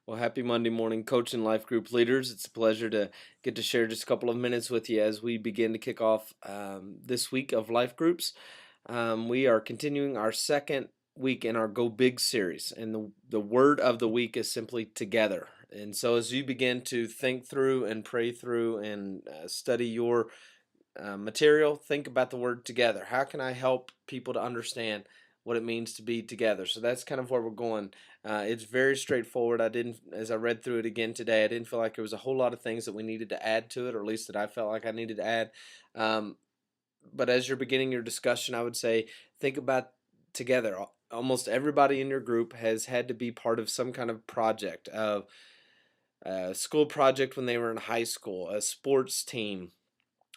Well, happy Monday morning, coach and life group leaders. It's a pleasure to get to share just a couple of minutes with you as we begin to kick off this week of life groups. We are continuing our second week in our Go Big series, and the word of the week is simply together. And so, as you begin to think through and pray through and study your material, think about the word together. How can I help people to understand what it means to be together? So that's kind of where we're going. It's very straightforward. As I read through it again today, I didn't feel like there was a whole lot of things that we needed to add to it, or at least that I felt like I needed to add. Um, but as you're beginning your discussion, I would say think about together. Almost everybody in your group has had to be part of some kind of project, of a school project when they were in high school, a sports team,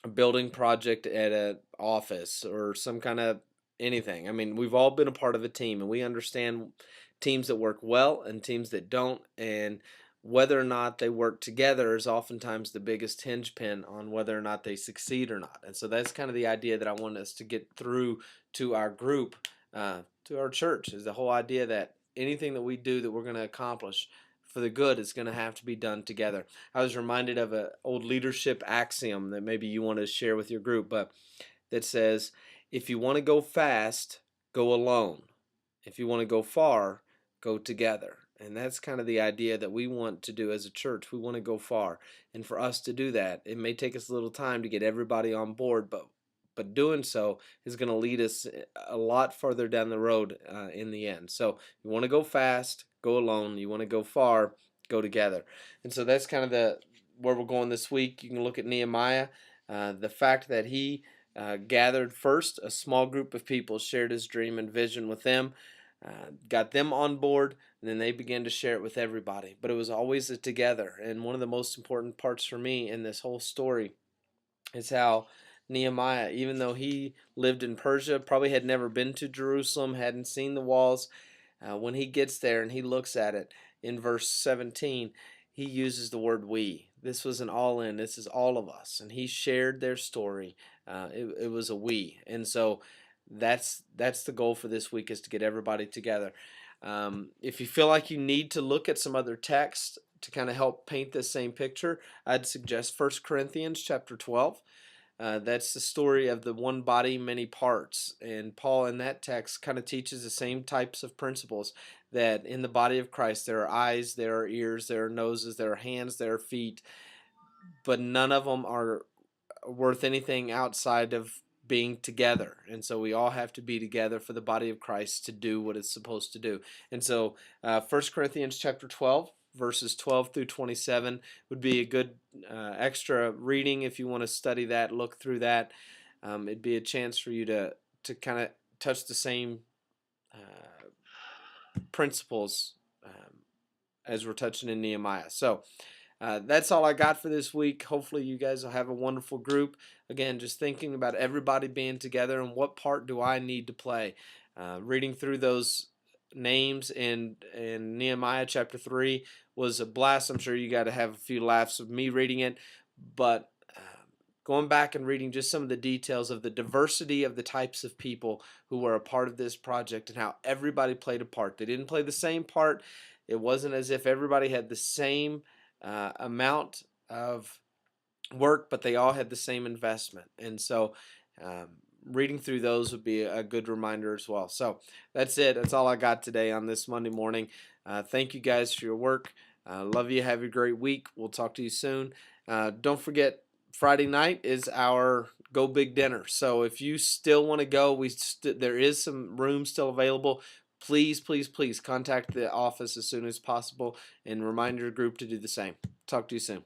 a building project at an office, or some kind of anything. I mean, we've all been a part of a team, and we understand teams that work well and teams that don't, and whether or not they work together is oftentimes the biggest hinge pin on whether or not they succeed or not. And so that's kind of the idea that I want us to get through to our group, to our church, is the whole idea that anything that we do that we're going to accomplish for the good is going to have to be done together. I was reminded of an old leadership axiom that maybe you want to share with your group, but that says, if you want to go fast, go alone. If you want to go far, go together. And that's kind of the idea that we want to do as a church. We want to go far. And for us to do that, it may take us a little time to get everybody on board, but doing so is going to lead us a lot farther down the road in the end. So you want to go fast, go alone. You want to go far, go together. And so that's kind of the where we're going this week. You can look at Nehemiah. The fact that he gathered first a small group of people, shared his dream and vision with them, got them on board, and then they began to share it with everybody. But it was always a together. And one of the most important parts for me in this whole story is how Nehemiah, even though he lived in Persia, probably had never been to Jerusalem, hadn't seen the walls, when he gets there and he looks at it in verse 17, he uses the word we. This was an all in, this is all of us. And he shared their story. It was a we. And so that's the goal for this week, is to get everybody together. If you feel like you need to look at some other text to kind of help paint this same picture, I'd suggest 1 Corinthians chapter 12. That's the story of the one body, many parts. And Paul in that text kind of teaches the same types of principles, that in the body of Christ there are eyes, there are ears, there are noses, there are hands, there are feet, but none of them are worth anything outside of being together. And so we all have to be together for the body of Christ to do what it's supposed to do. And so 1 Corinthians chapter 12, verses 12 through 27 would be a good extra reading if you want to study that, look through that. It'd be a chance for you to kind of touch the same principles as we're touching in Nehemiah. So that's all I got for this week. Hopefully you guys will have a wonderful group. Again, just thinking about everybody being together and what part do I need to play. Reading through those names in Nehemiah chapter 3 was a blast. I'm sure you got to have a few laughs of me reading it, but going back and reading just some of the details of the diversity of the types of people who were a part of this project and how everybody played a part. They didn't play the same part. It wasn't as if everybody had the same amount of work, but they all had the same investment. And so reading through those would be a good reminder as well. So that's it. That's all I got today on this Monday morning. Thank you guys for your work. Love you. Have a great week. We'll talk to you soon. Don't forget, Friday night is our Go Big dinner. So if you still want to go, there is some room still available. Please, please, please contact the office as soon as possible and remind your group to do the same. Talk to you soon.